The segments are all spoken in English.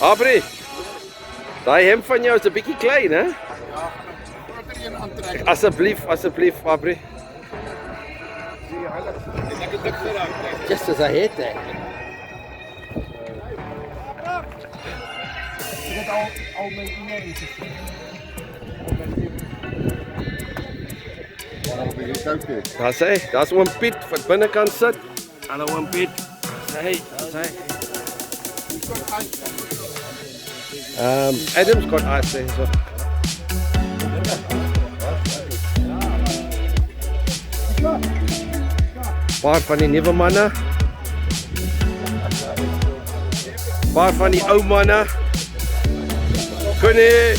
Abri, daai hemp van jou is 'n bietjie klein, hè? Asseblief, Abri. Just as I hate that. Daar sê, daar's oom Piet wat binnekant sit. Hallo oom Piet. Sê, sê. Adam's got ice there, so. Paar van die nuwe manne. Paar van die ou manne. Connie.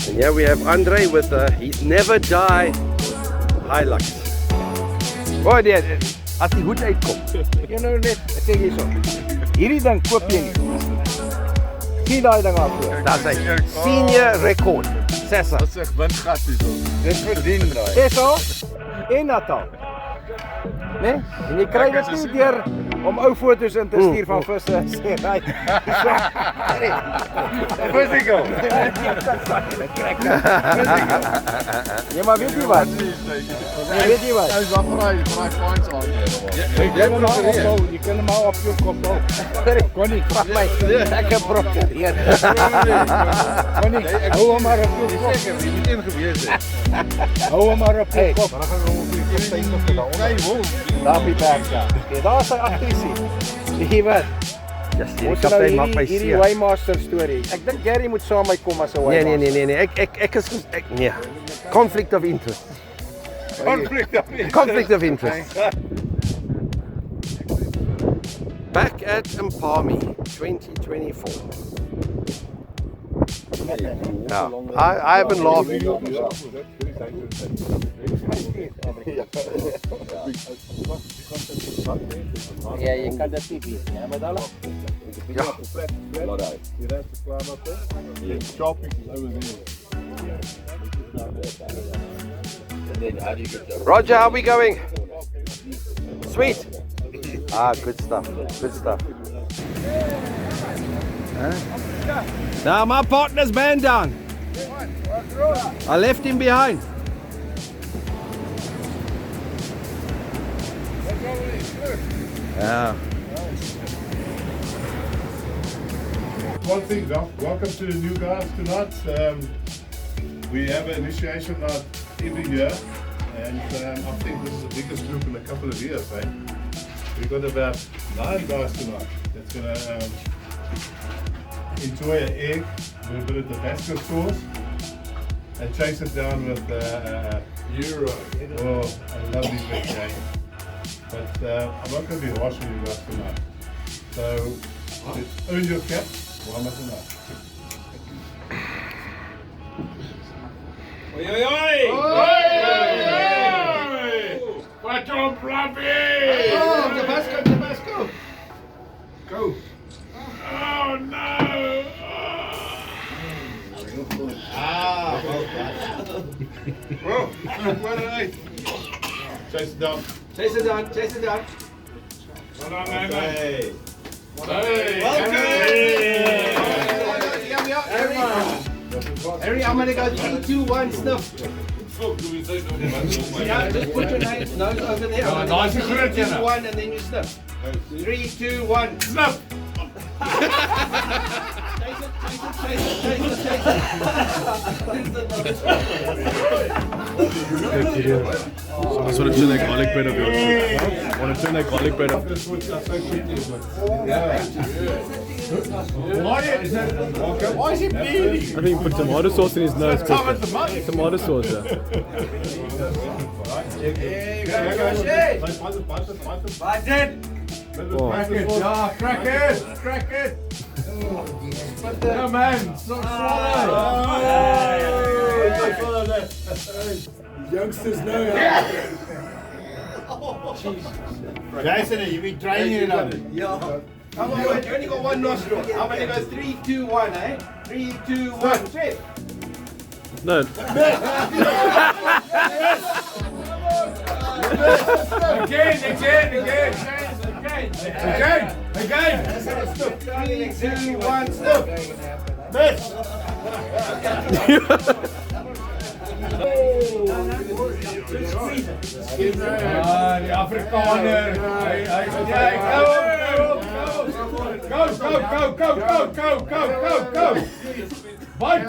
And here we have Andre with his never die Hilux. Oh nee, as die hoed uitkom. Jy nou net, ek sê hierso. Hierdie ding koop jy nie. Sien daai ding af. That's a senior record. Sessa. Dat is echt windgat hierso. Dit verdien daai. Esso en Natal. Nee? En jy kry dit nie deur om ou foto's in te stuur van visse sê right. Physical. Ja, maar weet jy wat? Weet jy wat? Hij is wel vrij points aan. Jy kan hem al op jou kop hou. Kon nie, vraag my. Ek heb brokken hier. Kon nie, hou hem maar op jou kop. Zeker, je moet in geweest zijn. Hou hem maar op jou kop. Dan gaan we nog een keer steeds op de nee, wow. Daar die berg staan. Daar is hy actrisie. Die wat? Yes, die kaptein maak my hierdie seer. Waymaster storie. Ek dink Gary moet saam met my kom as 'n Waymaster. Nee. Ek is nee. Conflict of interest. Conflict of interest. Back at Mpami 2024. No, I haven't laughed. Ja, jy kan dit nie weet nie, maar daai. Ja. Die rest is klaar met het. Shopping is over there. Roger, how are we going? Sweet. Ah, good stuff. Good stuff. Now my partner's man down. I left him behind. Yeah. One thing, welcome to the new guys tonight. We have an initiation night every year, and I think this is the biggest group in a couple of years. Eh? We've got about 9 guys tonight that's going to enjoy an egg with a bit of Tabasco sauce and chase it down with Euro. Oh, a lovely big game. But I'm not going to be harsh with you guys tonight. So, earn your cap. One more tonight. Oi, oi, oi! What on Fluffy? Oh, Tabasco! Go! Oh no! Bro, what are they? Chase it down. Chase it down. Well done, man. Hey! Harry, I'm gonna go 3, 2, 1, snuff. Yeah, just put your nose over there. Oh, nice and 3, good, 2, yeah. 1, and then you snuff. 3, 2, 1, snuff. I just want to turn that garlic bread up. I want to turn that garlic bread up. Why is he bleeding? I think he put tomato sauce in his nose. Tomato sauce, yeah. Oh. Crack it! No man, stop swallow! Youngsters know. Jason, you've been training it on it. Yeah. Come on, wait, you only got one nostril. I'm gonna go 3, 2, 1, eh? 3, 2, 1, straight. No. Again. 3, 2, 1, stop. Miss. Die Afrikaner. Go. Bite.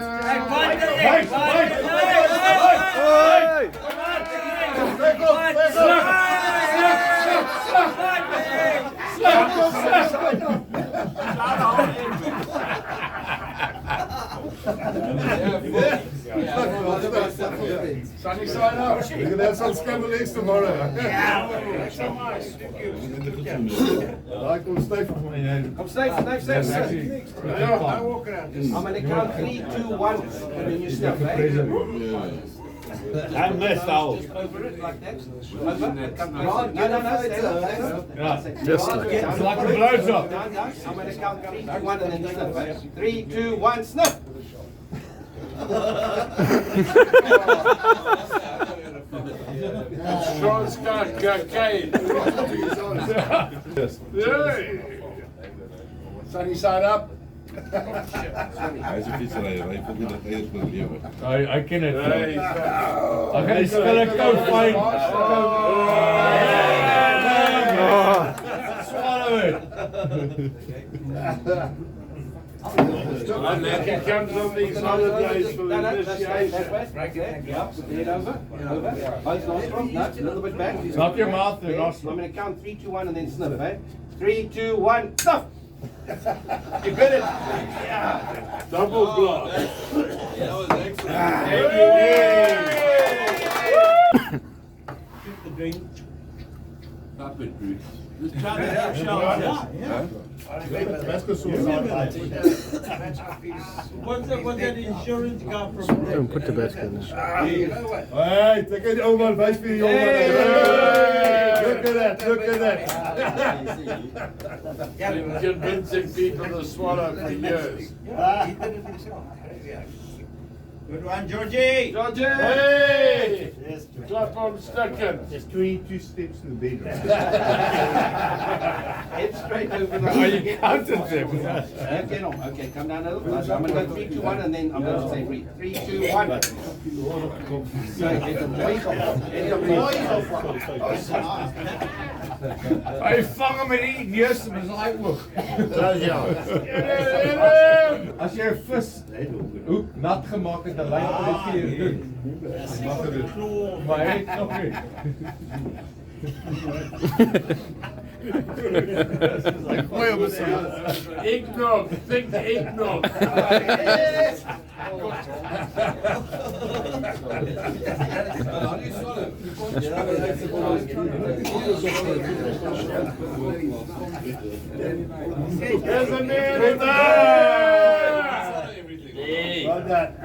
Sunny side up. We're going to have some scrambled eggs tomorrow. I can stay for me. Come stay. I'm gonna count 3, 2, 1, and then you stop, eh? I missed out. Over it like that. Over. Come on. No. Stand up. Just like It's like a blowjob. Down. I'm gonna count 3, 2, 1, and then snuff, eh? 3, 2, 1, snuff. Sean's got cocaine. Sunny side up. Hij is een fietsrijder, hij probeert het eerst met leven. I ken it. Okay, spell it go fine. Swallow it. And then he comes on these holidays for the initiation. Right there. Yeah. Lean over. Both nostrils. No, a little bit back. Not your mouth, your I'm nostril. gonna count 3, 2, 1, and then sniff, eh? 3, 2, 1, snuff. You got it. Double block. Tabasco sauce. What's that insurance come from? Don't put Tabasco in this. Hey, take it over, wijs voor die jongen. Look at that. Been convincing people to swallow for years. Good one, Georgie. Hey! Clap on sticking. Just 22 steps to the bedroom. Head straight over the Are you counting them? Okay, no. Okay, come down a little. I'm gonna go 3, 2, 1, and then I'm gonna say 3, 2, 1. So it's a boy. Hy vang hom in die neus met sy oog. As jy 'n vis hoek nat gemaak het, dan lyk dit vir jou doen. Maar hy het nog nie. Gooi hom so. Eggnog, think eggnog. There's a man in there!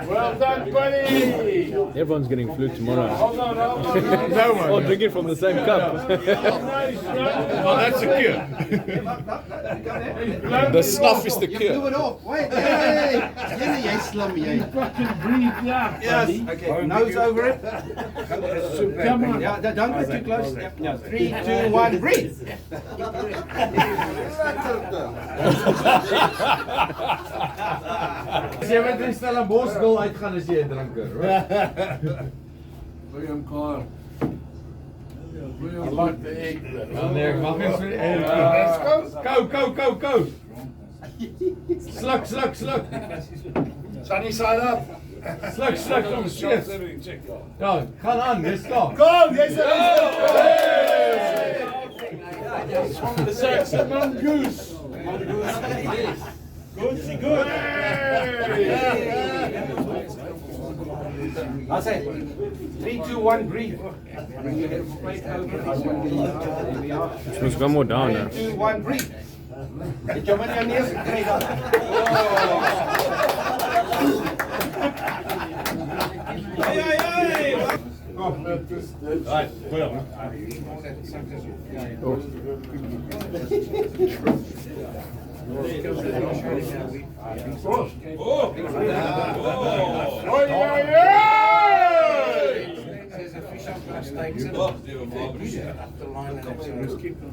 Well done, buddy! Everyone's getting flu tomorrow. Hold on. No one. All drinking from the same cup. Well, that's a cure. The snuff is the Do cure. it off. Wait. Hey. Jy slim, jy. Fucking breathe, yeah. Yes. Okay, nose over it. Come on. Yeah, don't go too close. Yeah. 3, 2, 1, breathe. As jy met 'n Stellenbosch wil uitgaan as jy 'n drinker, right? William Carr. I like the egg. Nee, ek mag nie so die egg. Go. Sluk. Sunny side up. Sluk om steeds. Ja, gaan aan, dis klaar. Go, jy's The Saxon mongoose. Good. I'll say 3, 2, 1, breathe. Bring your head straight over. There we are. Let's go more down now. 3, 2, 1, breathe. Get your money on the ears. Great. Right, gooi hom. There's a fish on glass stakes in it. Up the line and it's keep them.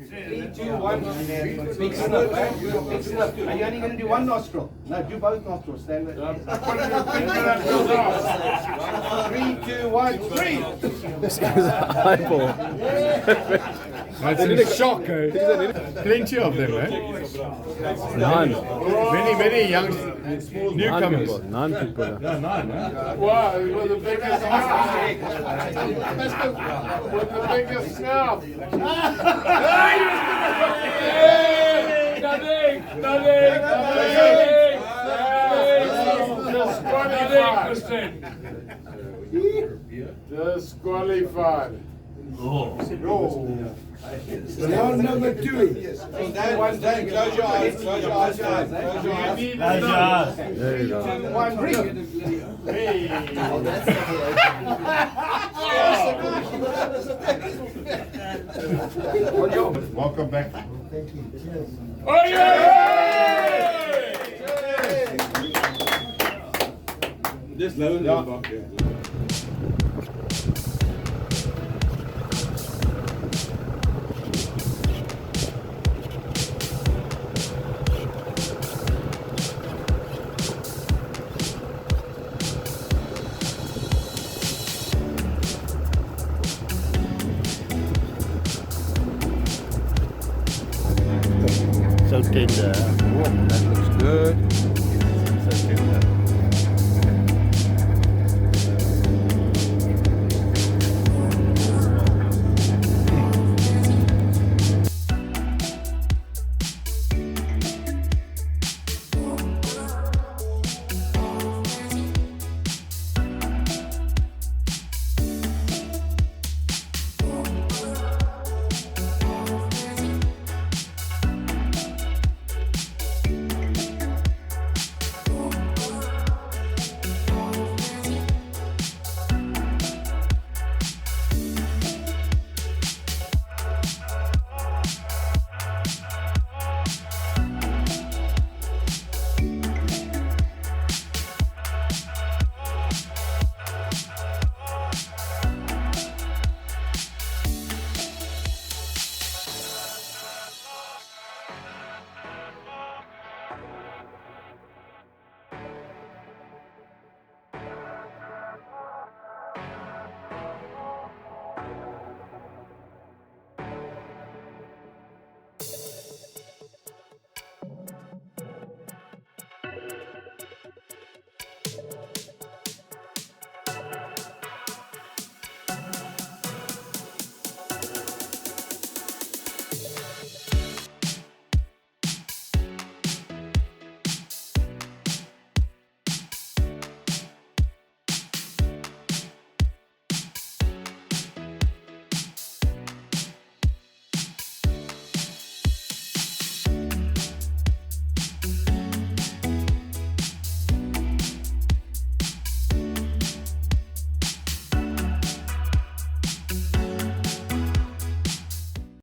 Three, two, one. Big sniff, eh? Big sniff. Are you only going to do one nostril? No, do both nostrils. Stand there. 3, 2, 1, 3. This guy's an eyeball. That's in shock, eh? Plenty of them, eh? None. Many young newcomers. None people. Yeah, none, eh? Wow, with the biggest snout. With the biggest snout. Nothing. Disqualified. Round number 2. Close your eyes. Close your eyes. Close your eyes. There you go. 1, ring. Welcome back. Just lower the back. So tender. That looks good.